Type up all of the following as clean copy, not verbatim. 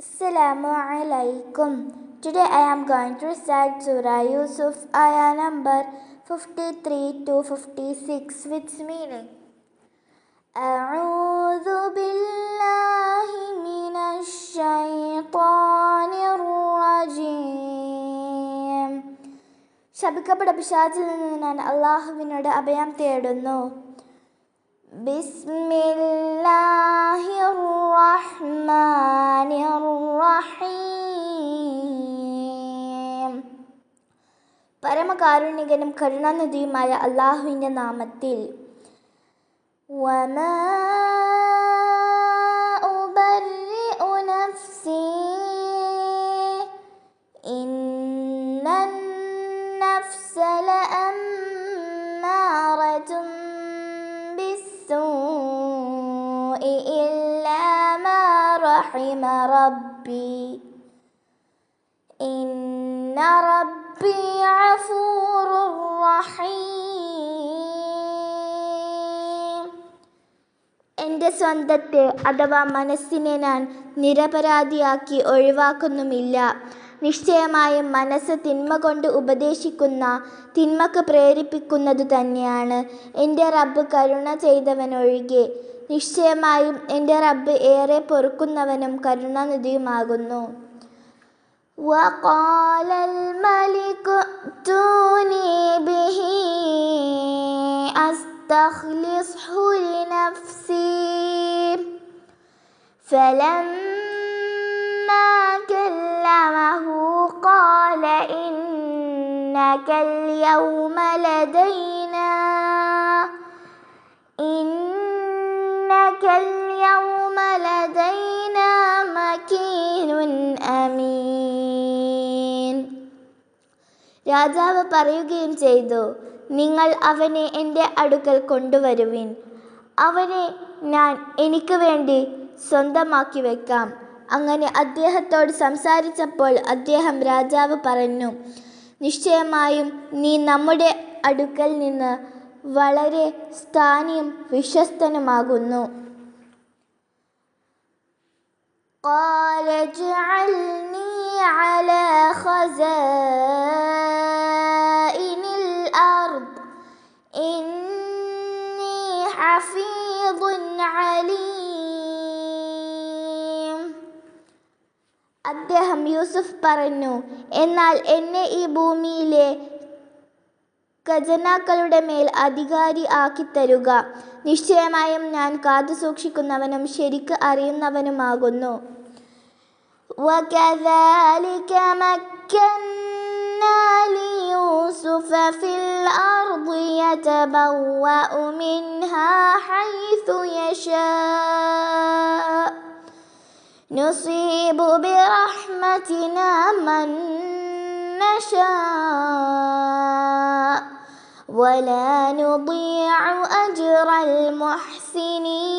Assalamu alaikum. Today I am going to recite Surah Yusuf, ayah number 53 to 56 with meaning. أعوذ بالله من الشيطان الرجيم. ശപിക്കപ്പെട്ട പിശാചിൽ നിന്ന് ഞാൻ അള്ളാഹുവിനോട് അഭയം തേടുന്നു. ബിസ്മില്ലാഹിർ റഹ്മാനിർ റഹീം. പരമകാരുണികനും കരുണാനിധിയുമായ അള്ളാഹുവിൻ്റെ നാമത്തിൽ. വമാ ഉബർരിഉ നഫ്സി ഇന്നൻ നഫ്സ ലഅമ്മാറതും ബിസ്സൂഇ ഇല്ലാ മാ റഹിമ റബ്ബി ഇന്ന റബ്ബി ഗഫൂറുർ റഹീം. എൻ്റെ സ്വന്തത്തെ അഥവാ മനസ്സിനെ ഞാൻ നിരപരാധിയാക്കി ഒഴിവാക്കുന്നുമില്ല. നിശ്ചയമായും മനസ്സ് തിന്മ കൊണ്ട് ഉപദേശിക്കുന്ന തിന്മക്ക് പ്രേരിപ്പിക്കുന്നതു തന്നെയാണ്. എൻ്റെ റബ്ബ് കരുണ ചെയ്തവനൊഴികെ. നിശ്ചയമായും എൻ്റെ റബ്ബ് ഏറെ പൊറുക്കുന്നവനും കരുണാനിധിയുമാകുന്നു. വഖാലൽ മലികു ഊതൂനി ബിഹി അസ്തഖ്ലിസ്ഹു ലിനഫ്സി ഫലമ്മാ കല്ലമഹു ഖാല ഇന്നകൽ യൗമ ലദൈനാ മകീനുൻ അമീൻ. രാജാവ് പറയുകയും ചെയ്തു, നിങ്ങൾ അവനെ എൻ്റെ അടുക്കൽ കൊണ്ടുവരുവിൻ. അവനെ ഞാൻ എനിക്ക് വേണ്ടി സ്വന്തമാക്കി വെക്കാം. അങ്ങനെ അദ്ദേഹത്തോട് സംസാരിച്ചപ്പോൾ രാജാവ് പറഞ്ഞു, നിശ്ചയമായും നീ നമ്മുടെ അടുക്കൽ നിന്ന് വളരെ സ്ഥാനിയും വിശ്വസ്തനുമാകുന്നു. قال اجعلني على خزائن الأرض إني حفيظ عليم. അദ്ദേഹം യൂസുഫ് പറഞ്ഞു, എന്നാൽ എന്നെ ഈ ഭൂമിയിലെ ഖജനാക്കളുടെ മേൽ അധികാരി ആക്കിത്തരുക. നിശ്ചയമായും ഞാൻ കാത്തു സൂക്ഷിക്കുന്നവനും ശരിക്ക് അറിയുന്നവനുമാകുന്നു. وكذلك مكنا ليوسف في الأرض يتبوأ منها حيث يشاء نصيب برحمتنا من نشاء ولا نضيع أجر المحسنين.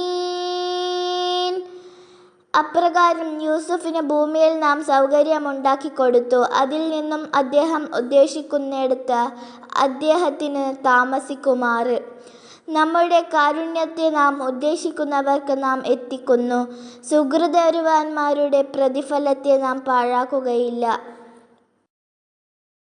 അപ്രകാരം യൂസുഫിന് ഭൂമിയിൽ നാം സൗകര്യമുണ്ടാക്കി കൊടുത്തു. അതിൽ നിന്നും അദ്ദേഹം ഉദ്ദേശിക്കുന്നിടത്ത് അദ്ദേഹത്തിന് താമസിക്കുമാറ്. നമ്മുടെ കാരുണ്യത്തെ നാം ഉദ്ദേശിക്കുന്നവർക്ക് നാം എത്തിക്കുന്നു. സുഹൃതരുവാന്മാരുടെ പ്രതിഫലത്തെ നാം പാഴാക്കുകയില്ല.